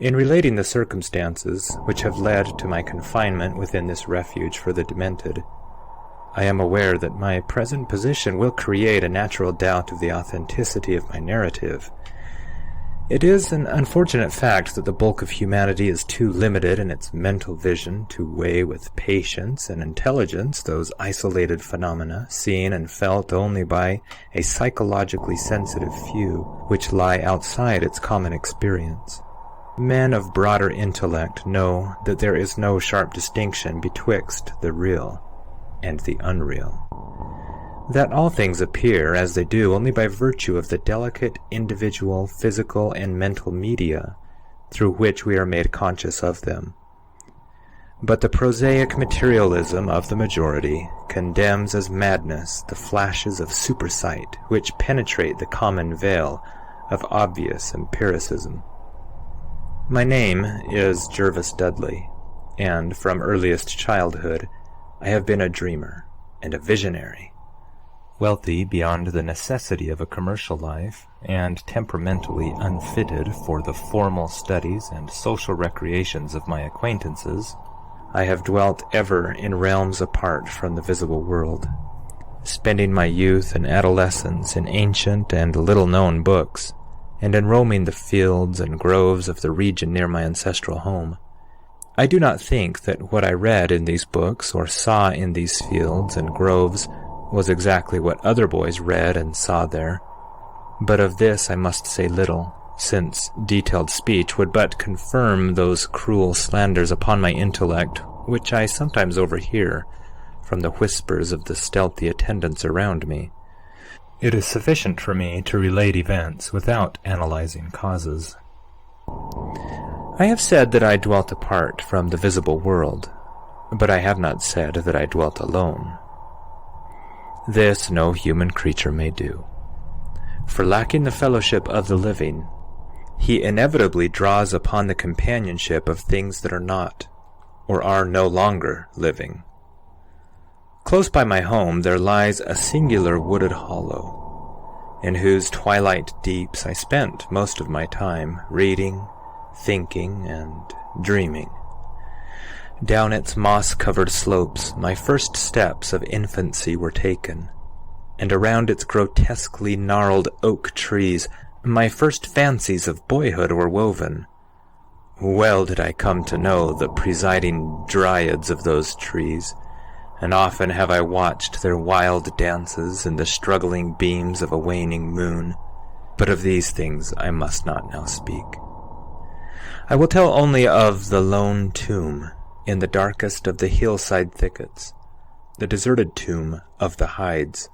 In relating the circumstances which have led to my confinement within this refuge for the demented, I am aware that my present position will create a natural doubt of the authenticity of my narrative. It is an unfortunate fact that the bulk of humanity is too limited in its mental vision to weigh with patience and intelligence those isolated phenomena seen and felt only by a psychologically sensitive few, which lie outside its common experience. Men of broader intellect know that there is no sharp distinction betwixt the real and the unreal, that all things appear as they do only by virtue of the delicate individual physical and mental media through which we are made conscious of them. But the prosaic materialism of the majority condemns as madness the flashes of supersight which penetrate the common veil of obvious empiricism. My name is Jervis Dudley, and from earliest childhood I have been a dreamer and a visionary, wealthy beyond the necessity of a commercial life, and temperamentally unfitted for the formal studies and social recreations of my acquaintances. I have dwelt ever in realms apart from the visible world, spending my youth and adolescence in ancient and little-known books, and in roaming the fields and groves of the region near my ancestral home. I do not think that what I read in these books or saw in these fields and groves was exactly what other boys read and saw there, but of this I must say little, since detailed speech would but confirm those cruel slanders upon my intellect which I sometimes overhear from the whispers of the stealthy attendants around me. It is sufficient for me to relate events without analyzing causes. I have said that I dwelt apart from the visible world, but I have not said that I dwelt alone. This no human creature may do, for lacking the fellowship of the living, he inevitably draws upon the companionship of things that are not, or are no longer, living. Close by my home there lies a singular wooded hollow, in whose twilight deeps I spent most of my time reading, thinking, and dreaming. Down its moss-covered slopes my first steps of infancy were taken, and around its grotesquely gnarled oak trees my first fancies of boyhood were woven. Well did I come to know the presiding dryads of those trees, and often have I watched their wild dances in the struggling beams of a waning moon, but of these things I must not now speak. I will tell only of the lone tomb in the darkest of the hillside thickets, the deserted tomb of the Hydes,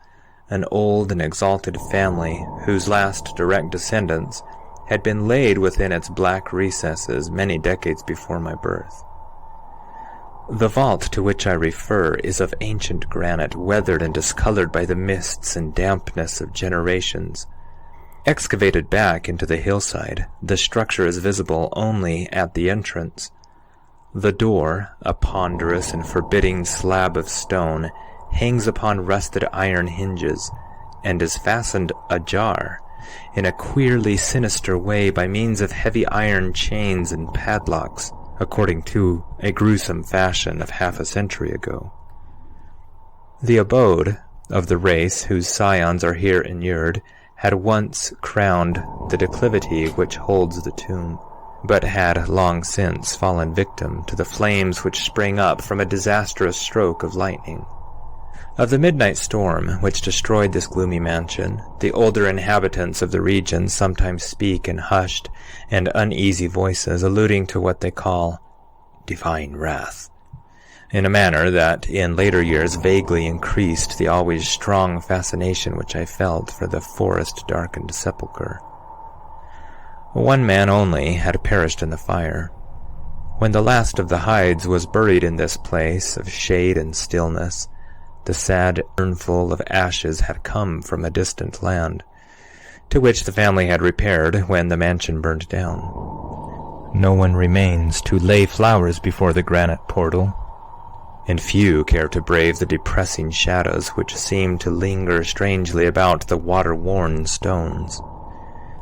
an old and exalted family whose last direct descendants had been laid within its black recesses many decades before my birth. The vault to which I refer is of ancient granite, weathered and discolored by the mists and dampness of generations. Excavated back into the hillside, the structure is visible only at the entrance. The door, a ponderous and forbidding slab of stone, hangs upon rusted iron hinges, and is fastened ajar in a queerly sinister way by means of heavy iron chains and padlocks, according to a gruesome fashion of half a century ago. The abode of the race whose scions are here inured had once crowned the declivity which holds the tomb, but had long since fallen victim to the flames which sprang up from a disastrous stroke of lightning. Of the midnight storm which destroyed this gloomy mansion, the older inhabitants of the region sometimes speak in hushed and uneasy voices, alluding to what they call divine wrath, in a manner that in later years vaguely increased the always strong fascination which I felt for the forest-darkened sepulchre. One man only had perished in the fire. When the last of the Hydes was buried in this place of shade and stillness, the sad urnful of ashes had come from a distant land, to which the family had repaired when the mansion burned down. No one remains to lay flowers before the granite portal, and few care to brave the depressing shadows which seem to linger strangely about the water-worn stones.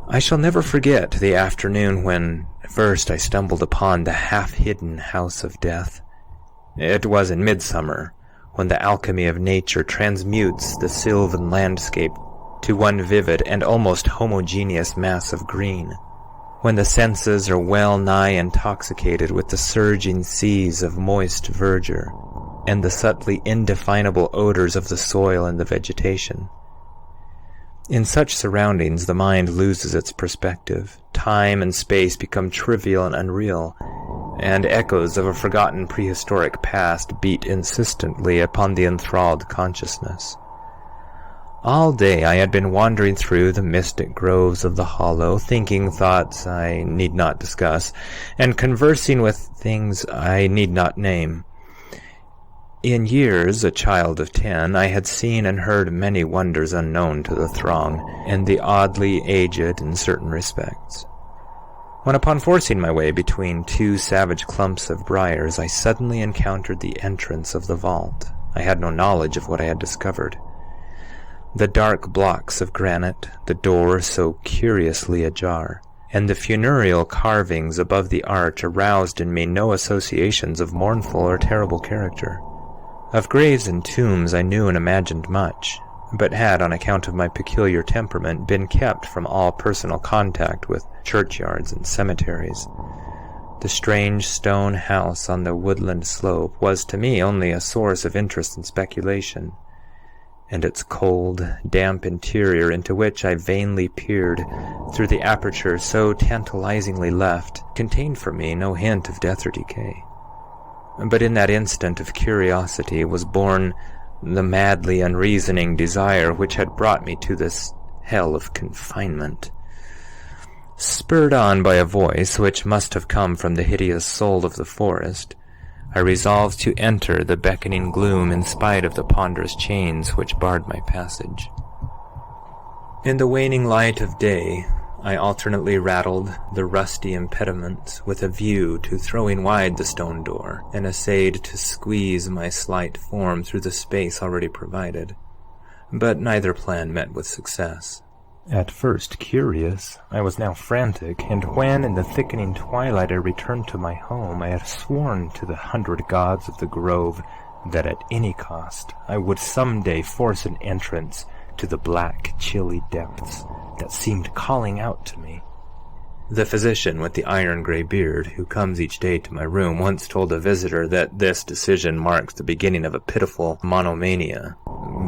I shall never forget the afternoon when first I stumbled upon the half-hidden house of death. It was in midsummer, when the alchemy of nature transmutes the sylvan landscape to one vivid and almost homogeneous mass of green, when the senses are well nigh intoxicated with the surging seas of moist verdure and the subtly indefinable odors of the soil and the vegetation. In such surroundings, the mind loses its perspective. Time and space become trivial and unreal, and echoes of a forgotten prehistoric past beat insistently upon the enthralled consciousness. All day I had been wandering through the mystic groves of the hollow, thinking thoughts I need not discuss, and conversing with things I need not name. In years, a child of 10, I had seen and heard many wonders unknown to the throng, and the oddly aged in certain respects. When upon forcing my way between two savage clumps of briars, I suddenly encountered the entrance of the vault, I had no knowledge of what I had discovered. The dark blocks of granite, the door so curiously ajar, and the funereal carvings above the arch aroused in me no associations of mournful or terrible character. Of graves and tombs I knew and imagined much, but had, on account of my peculiar temperament, been kept from all personal contact with churchyards and cemeteries. The strange stone house on the woodland slope was to me only a source of interest and speculation, and its cold, damp interior, into which I vainly peered through the aperture so tantalizingly left, contained for me no hint of death or decay. But in that instant of curiosity was born the madly unreasoning desire which had brought me to this hell of confinement. Spurred on by a voice which must have come from the hideous soul of the forest, I resolved to enter the beckoning gloom in spite of the ponderous chains which barred my passage. In the waning light of day, I alternately rattled the rusty impediment with a view to throwing wide the stone door, and essayed to squeeze my slight form through the space already provided. But neither plan met with success. At first curious, I was now frantic, and when in the thickening twilight I returned to my home, I had sworn to the 100 gods of the grove that at any cost I would some day force an entrance to the black, chilly depths that seemed calling out to me. The physician with the iron-gray beard, who comes each day to my room, once told a visitor that this decision marks the beginning of a pitiful monomania,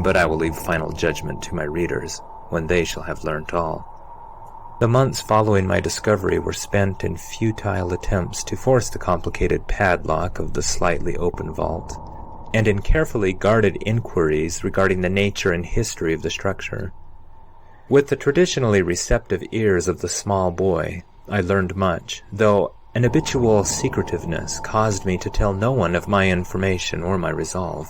but I will leave final judgment to my readers when they shall have learnt all. The months following my discovery were spent in futile attempts to force the complicated padlock of the slightly open vault, and in carefully guarded inquiries regarding the nature and history of the structure. With the traditionally receptive ears of the small boy, I learned much, though an habitual secretiveness caused me to tell no one of my information or my resolve.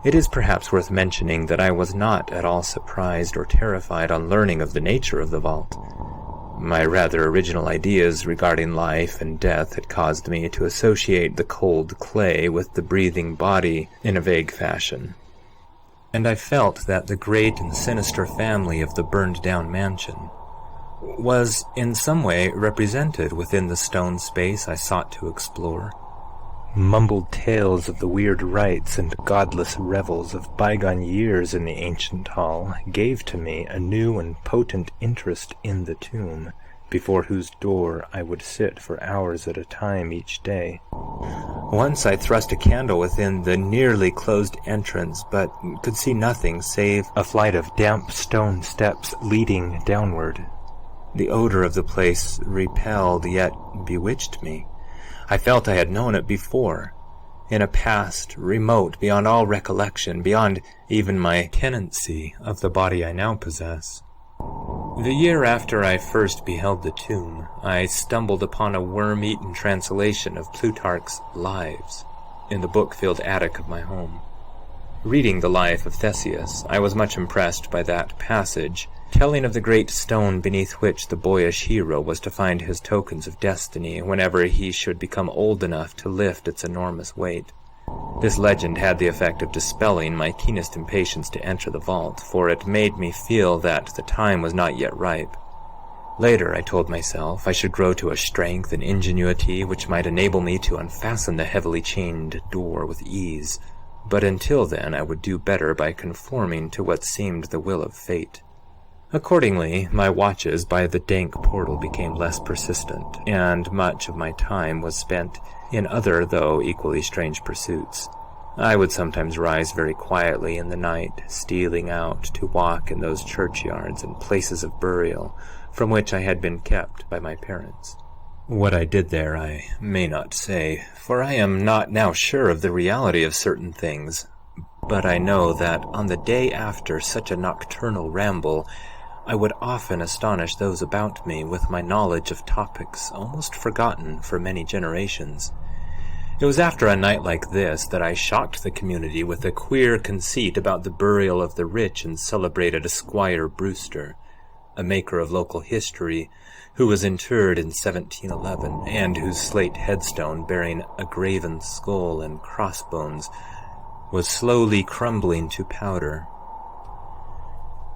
It is perhaps worth mentioning that I was not at all surprised or terrified on learning of the nature of the vault. My rather original ideas regarding life and death had caused me to associate the cold clay with the breathing body in a vague fashion, and I felt that the great and sinister family of the burned-down mansion was in some way represented within the stone space I sought to explore. Mumbled tales of the weird rites and godless revels of bygone years in the ancient hall gave to me a new and potent interest in the tomb, before whose door I would sit for hours at a time each day. Once I thrust a candle within the nearly closed entrance, but could see nothing save a flight of damp stone steps leading downward. The odor of the place repelled yet bewitched me. I felt I had known it before, in a past remote beyond all recollection, beyond even my tenancy of the body I now possess. The year after I first beheld the tomb, I stumbled upon a worm-eaten translation of Plutarch's Lives in the book-filled attic of my home. Reading the life of Theseus, I was much impressed by that passage, telling of the great stone beneath which the boyish hero was to find his tokens of destiny whenever he should become old enough to lift its enormous weight. This legend had the effect of dispelling my keenest impatience to enter the vault, for it made me feel that the time was not yet ripe. Later, I told myself, I should grow to a strength and ingenuity which might enable me to unfasten the heavily chained door with ease, but until then I would do better by conforming to what seemed the will of fate. Accordingly, my watches by the dank portal became less persistent, and much of my time was spent in other, though equally strange pursuits. I would sometimes rise very quietly in the night, stealing out to walk in those churchyards and places of burial from which I had been kept by my parents. What I did there I may not say, for I am not now sure of the reality of certain things, but I know that on the day after such a nocturnal ramble, I would often astonish those about me with my knowledge of topics almost forgotten for many generations. It was after a night like this that I shocked the community with a queer conceit about the burial of the rich and celebrated Squire Brewster, a maker of local history, who was interred in 1711, and whose slate headstone bearing a graven skull and crossbones was slowly crumbling to powder.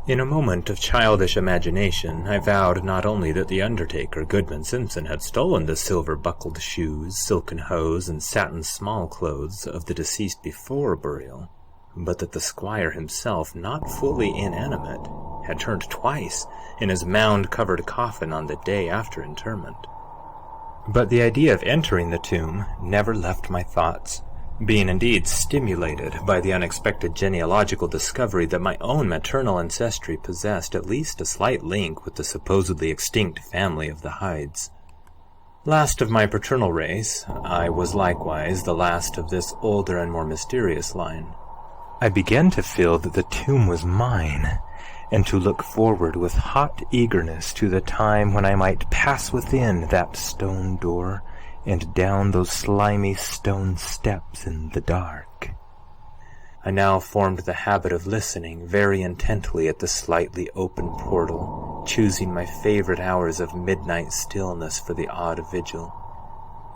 In a moment of childish imagination, I vowed not only that the undertaker, Goodman Simpson, had stolen the silver-buckled shoes, silken hose, and satin small-clothes of the deceased before burial, but that the squire himself, not fully inanimate, had turned twice in his mound-covered coffin on the day after interment. But the idea of entering the tomb never left my thoughts, being indeed stimulated by the unexpected genealogical discovery that my own maternal ancestry possessed at least a slight link with the supposedly extinct family of the Hydes. Last of my paternal race, I was likewise the last of this older and more mysterious line. I began to feel that the tomb was mine, and to look forward with hot eagerness to the time when I might pass within that stone door and down those slimy stone steps in the dark. I now formed the habit of listening very intently at the slightly open portal, choosing my favorite hours of midnight stillness for the odd vigil.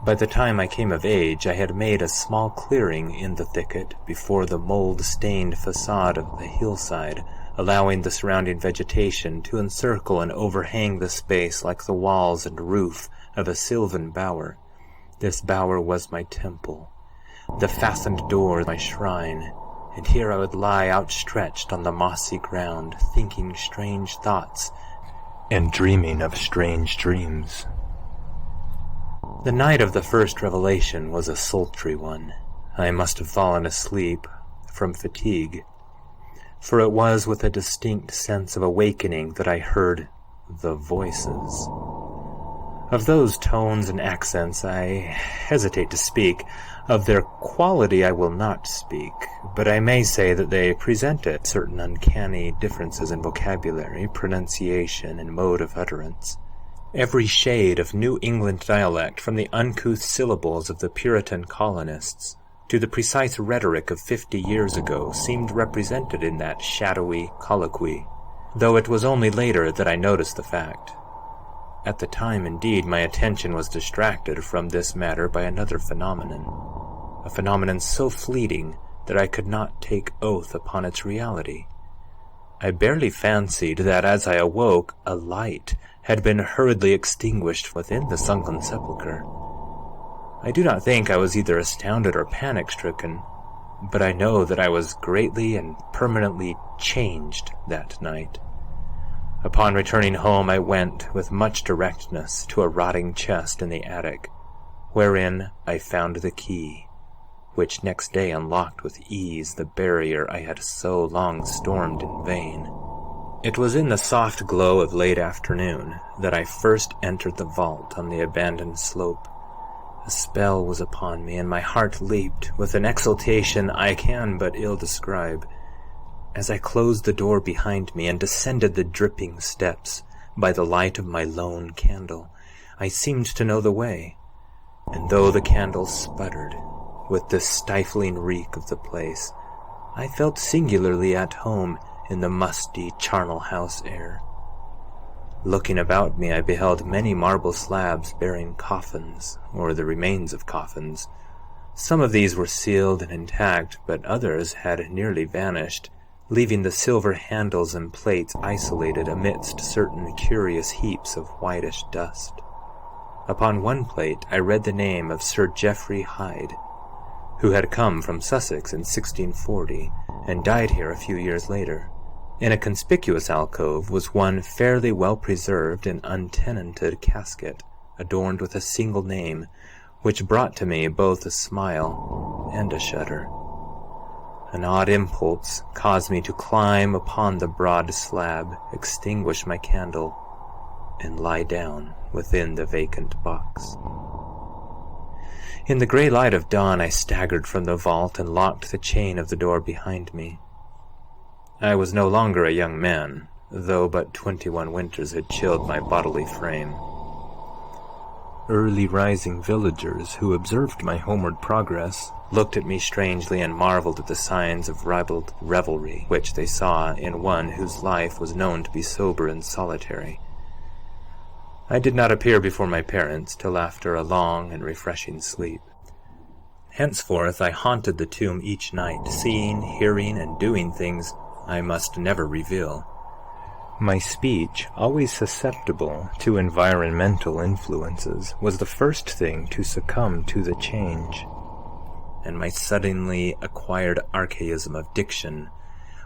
By the time I came of age, I had made a small clearing in the thicket before the mold-stained facade of the hillside, allowing the surrounding vegetation to encircle and overhang the space like the walls and roof of a sylvan bower. This bower was my temple, the fastened door my shrine, and here I would lie outstretched on the mossy ground, thinking strange thoughts and dreaming of strange dreams. The night of the first revelation was a sultry one. I must have fallen asleep from fatigue, for it was with a distinct sense of awakening that I heard the voices. Of those tones and accents I hesitate to speak. Of their quality I will not speak, but I may say that they presented certain uncanny differences in vocabulary, pronunciation, and mode of utterance. Every shade of New England dialect, from the uncouth syllables of the Puritan colonists to the precise rhetoric of 50 years ago, seemed represented in that shadowy colloquy, though it was only later that I noticed the fact. At the time, indeed, my attention was distracted from this matter by another phenomenon, a phenomenon so fleeting that I could not take oath upon its reality. I barely fancied that as I awoke, a light had been hurriedly extinguished within the sunken sepulchre. I do not think I was either astounded or panic-stricken, but I know that I was greatly and permanently changed that night. Upon returning home, I went with much directness to a rotting chest in the attic, wherein I found the key, which next day unlocked with ease the barrier I had so long stormed in vain. It was in the soft glow of late afternoon that I first entered the vault on the abandoned slope. A spell was upon me, and my heart leaped with an exultation I can but ill describe. As I closed the door behind me and descended the dripping steps by the light of my lone candle, I seemed to know the way, and though the candle sputtered with the stifling reek of the place, I felt singularly at home in the musty charnel house air. Looking about me, I beheld many marble slabs bearing coffins, or the remains of coffins. Some of these were sealed and intact, but others had nearly vanished, leaving the silver handles and plates isolated amidst certain curious heaps of whitish dust. Upon one plate I read the name of Sir Geoffrey Hyde, who had come from Sussex in 1640 and died here a few years later. In a conspicuous alcove was one fairly well-preserved and untenanted casket, adorned with a single name, which brought to me both a smile and a shudder. An odd impulse caused me to climb upon the broad slab, extinguish my candle, and lie down within the vacant box. In the gray light of dawn I staggered from the vault and locked the chain of the door behind me. I was no longer a young man, though but 21 winters had chilled my bodily frame. Early rising villagers who observed my homeward progress looked at me strangely and marveled at the signs of ribald revelry which they saw in one whose life was known to be sober and solitary. I did not appear before my parents till after a long and refreshing sleep. Henceforth I haunted the tomb each night, seeing, hearing, and doing things I must never reveal. My speech, always susceptible to environmental influences, was the first thing to succumb to the change, and my suddenly acquired archaism of diction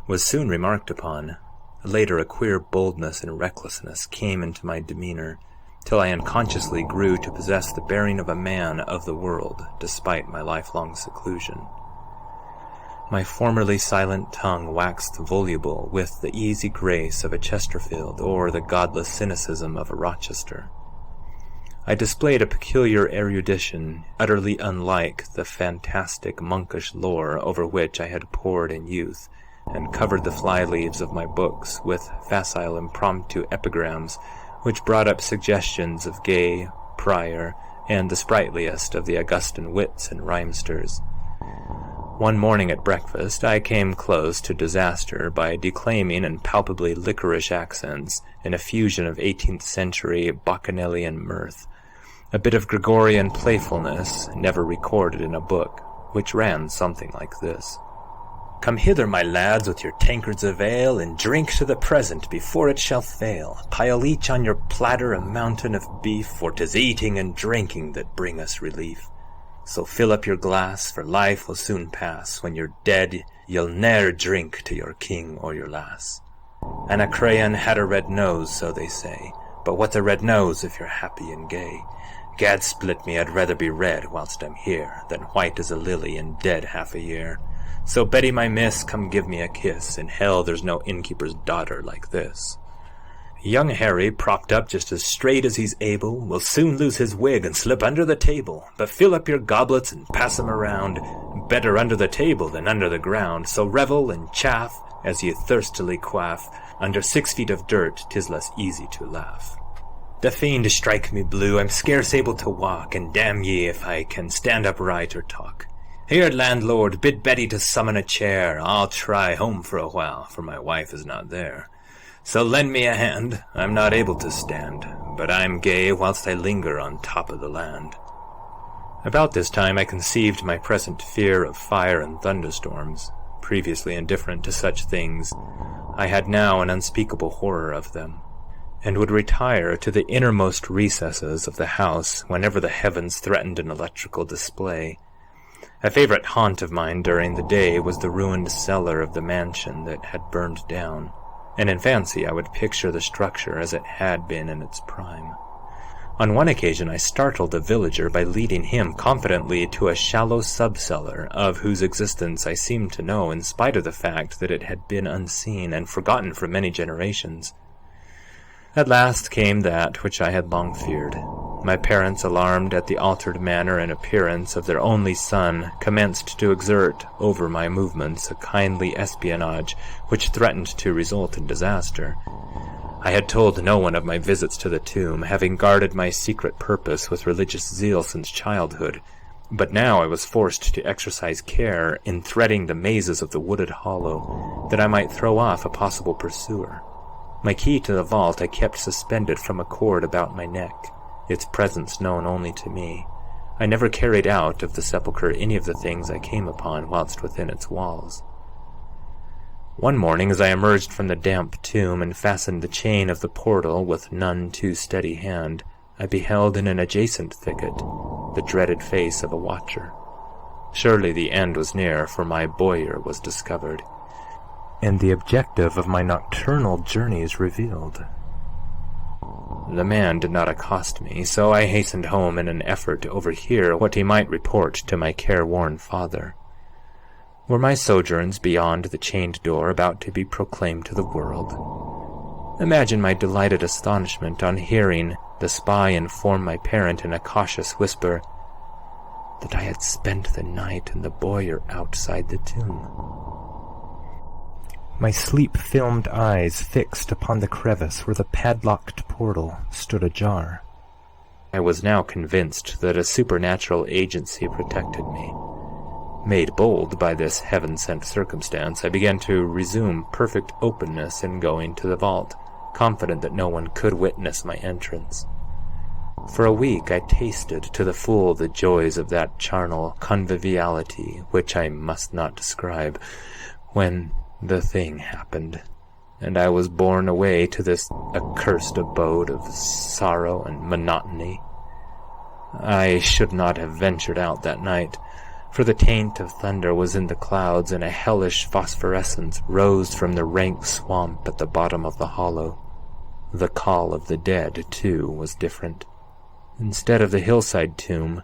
was soon remarked upon. Later a queer boldness and recklessness came into my demeanor, till I unconsciously grew to possess the bearing of a man of the world, despite my lifelong seclusion. My formerly silent tongue waxed voluble with the easy grace of a Chesterfield or the godless cynicism of a Rochester. I displayed a peculiar erudition utterly unlike the fantastic monkish lore over which I had pored in youth, and covered the fly-leaves of my books with facile impromptu epigrams which brought up suggestions of Gay, Prior, and the sprightliest of the Augustan wits and rhymesters. One morning at breakfast I came close to disaster by declaiming in palpably licorice accents, in a fusion of 18th century bacchanalian mirth, a bit of Gregorian playfulness never recorded in a book, which ran something like this. "Come hither, my lads, with your tankards of ale, and drink to the present before it shall fail. Pile each on your platter a mountain of beef, for 'tis eating and drinking that bring us relief. So fill up your glass, for life will soon pass. When you're dead, you'll ne'er drink to your king or your lass. Anacreon had a red nose, so they say, but what's a red nose if you're happy and gay? Gad split me, I'd rather be red whilst I'm here, than white as a lily and dead half a year. So Betty, my miss, come give me a kiss. In hell there's no innkeeper's daughter like this. Young Harry, propped up just as straight as he's able, will soon lose his wig and slip under the table. But fill up your goblets and pass 'em around. Better under the table than under the ground. So revel and chaff as ye thirstily quaff. Under 6 feet of dirt 'tis less easy to laugh. The fiend strike me blue, I'm scarce able to walk, and damn ye if I can stand upright or talk. Here, landlord, bid Betty to summon a chair. I'll try home for a while, for my wife is not there. So lend me a hand, I'm not able to stand, but I'm gay whilst I linger on top of the land." About this time I conceived my present fear of fire and thunderstorms. Previously indifferent to such things, I had now an unspeakable horror of them, and would retire to the innermost recesses of the house whenever the heavens threatened an electrical display. A favorite haunt of mine during the day was the ruined cellar of the mansion that had burned down, and in fancy I would picture the structure as it had been in its prime. On one occasion I startled a villager by leading him confidently to a shallow sub-cellar, of whose existence I seemed to know in spite of the fact that it had been unseen and forgotten for many generations. At last came that which I had long feared. My parents, alarmed at the altered manner and appearance of their only son, commenced to exert over my movements a kindly espionage which threatened to result in disaster. I had told no one of my visits to the tomb, having guarded my secret purpose with religious zeal since childhood, but now I was forced to exercise care in threading the mazes of the wooded hollow, that I might throw off a possible pursuer. My key to the vault I kept suspended from a cord about my neck, its presence known only to me. I never carried out of the sepulchre any of the things I came upon whilst within its walls. One morning, as I emerged from the damp tomb and fastened the chain of the portal with none too steady hand, I beheld in an adjacent thicket the dreaded face of a watcher. Surely the end was near, for my boyer was discovered, and the objective of my nocturnal journeys revealed. The man did not accost me, so I hastened home in an effort to overhear what he might report to my careworn father. Were my sojourns beyond the chained door about to be proclaimed to the world? Imagine my delighted astonishment on hearing the spy inform my parent in a cautious whisper that I had spent the night in the boyer outside the tomb. My sleep-filmed eyes fixed upon the crevice where the padlocked portal stood ajar. I was now convinced that a supernatural agency protected me. Made bold by this heaven-sent circumstance, I began to resume perfect openness in going to the vault, confident that no one could witness my entrance. For a week I tasted to the full the joys of that charnel conviviality which I must not describe, when the thing happened, and I was borne away to this accursed abode of sorrow and monotony. I should not have ventured out that night, for the taint of thunder was in the clouds, and a hellish phosphorescence rose from the rank swamp at the bottom of the hollow. The call of the dead, too, was different. Instead of the hillside tomb,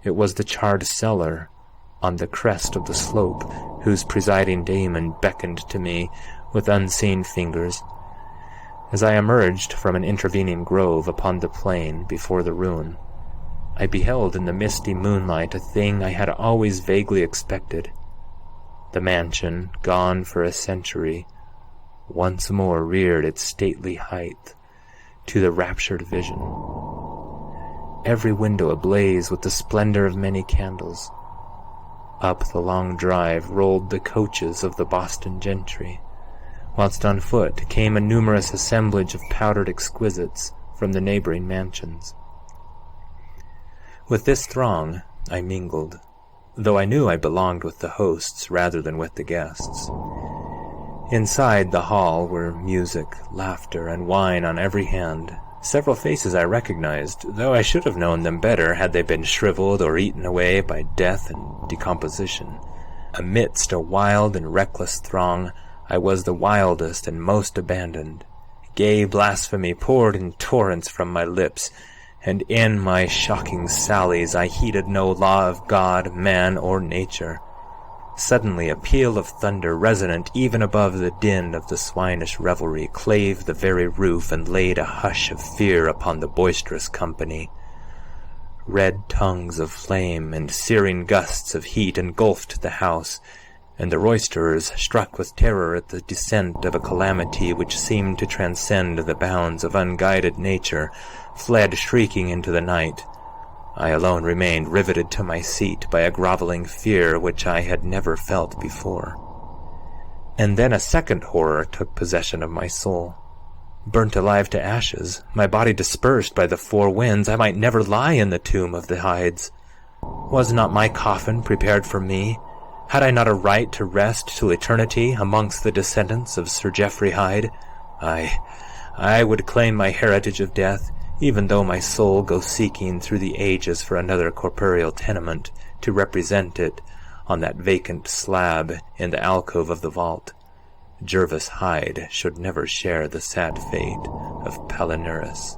it was the charred cellar on the crest of the slope, whose presiding daemon beckoned to me with unseen fingers. As I emerged from an intervening grove upon the plain before the ruin, I beheld in the misty moonlight a thing I had always vaguely expected. The mansion, gone for a century, once more reared its stately height to the raptured vision. Every window ablaze with the splendor of many candles. Up the long drive rolled the coaches of the Boston gentry, whilst on foot came a numerous assemblage of powdered exquisites from the neighboring mansions. With this throng I mingled, though I knew I belonged with the hosts rather than with the guests. Inside the hall were music, laughter, and wine on every hand. Several faces I recognized, though I should have known them better had they been shriveled or eaten away by death and decomposition. Amidst a wild and reckless throng, I was the wildest and most abandoned. Gay blasphemy poured in torrents from my lips, and in my shocking sallies I heeded no law of God, man, or nature. Suddenly a peal of thunder, resonant even above the din of the swinish revelry, clave the very roof and laid a hush of fear upon the boisterous company. Red tongues of flame and searing gusts of heat engulfed the house, and the roisterers, struck with terror at the descent of a calamity which seemed to transcend the bounds of unguided nature, fled shrieking into the night. I alone remained riveted to my seat by a groveling fear which I had never felt before. And then a second horror took possession of my soul. Burnt alive to ashes, my body dispersed by the four winds, I might never lie in the tomb of the Hydes. Was not my coffin prepared for me? Had I not a right to rest till eternity amongst the descendants of Sir Geoffrey Hyde? I would claim my heritage of death, even though my soul go seeking through the ages for another corporeal tenement to represent it on that vacant slab in the alcove of the vault. Jervis Hyde should never share the sad fate of Palinurus.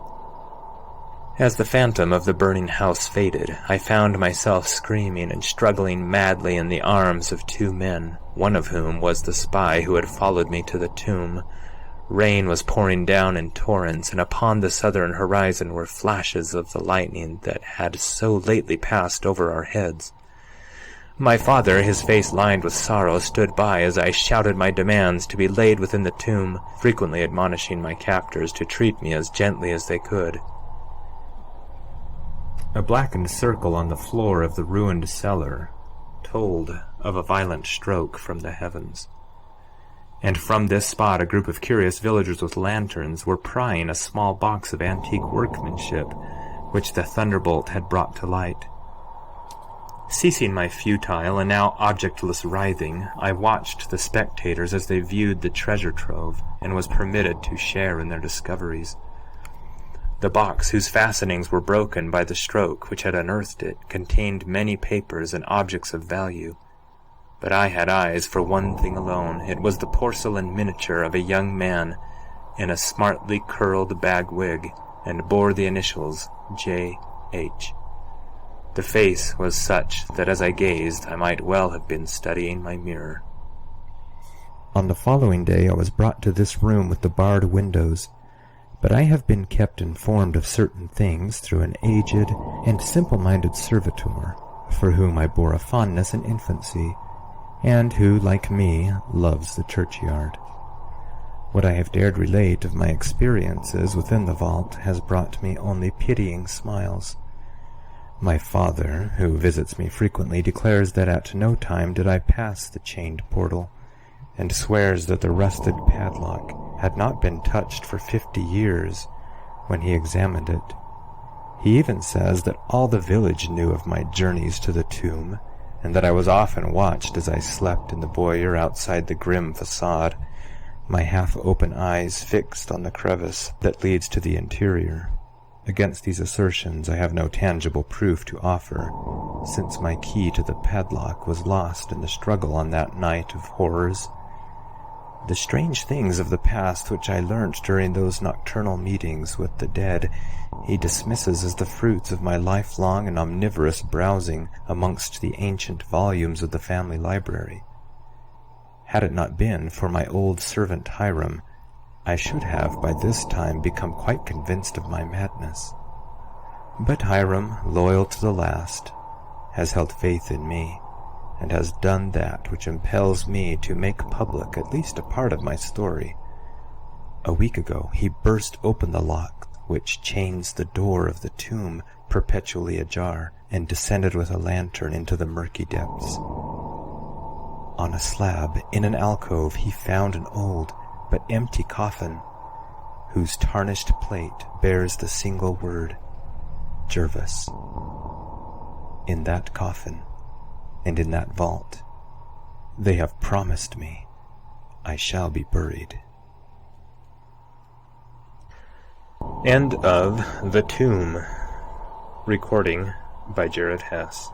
As the phantom of the burning house faded, I found myself screaming and struggling madly in the arms of two men, one of whom was the spy who had followed me to the tomb. Rain was pouring down in torrents, and upon the southern horizon were flashes of the lightning that had so lately passed over our heads. My father, his face lined with sorrow, stood by as I shouted my demands to be laid within the tomb, frequently admonishing my captors to treat me as gently as they could. A blackened circle on the floor of the ruined cellar told of a violent stroke from the heavens. And from this spot a group of curious villagers with lanterns were prying a small box of antique workmanship which the thunderbolt had brought to light. Ceasing my futile and now objectless writhing, I watched the spectators as they viewed the treasure trove, and was permitted to share in their discoveries. The box, whose fastenings were broken by the stroke which had unearthed it, contained many papers and objects of value. But I had eyes for one thing alone. It was the porcelain miniature of a young man in a smartly curled bag wig, and bore the initials J.H. The face was such that as I gazed I might well have been studying my mirror. On the following day I was brought to this room with the barred windows, but I have been kept informed of certain things through an aged and simple-minded servitor, for whom I bore a fondness in infancy, and who, like me, loves the churchyard. What I have dared relate of my experiences within the vault has brought me only pitying smiles. My father, who visits me frequently, declares that at no time did I pass the chained portal, and swears that the rusted padlock had not been touched for 50 years when he examined it. He even says that all the village knew of my journeys to the tomb, and that I was often watched as I slept in the boyer outside the grim facade, my half-open eyes fixed on the crevice that leads to the interior. Against these assertions I have no tangible proof to offer, since my key to the padlock was lost in the struggle on that night of horrors. The strange things of the past which I learnt during those nocturnal meetings with the dead he dismisses as the fruits of my lifelong and omnivorous browsing amongst the ancient volumes of the family library. Had it not been for my old servant Hiram, I should have by this time become quite convinced of my madness. But Hiram, loyal to the last, has held faith in me, and has done that which impels me to make public at least a part of my story. A week ago he burst open the lock which chains the door of the tomb perpetually ajar, and descended with a lantern into the murky depths. On a slab in an alcove he found an old but empty coffin, whose tarnished plate bears the single word, Jervis. In that coffin, and in that vault, they have promised me I shall be buried. End of The Tomb. Recording by Jared Hess.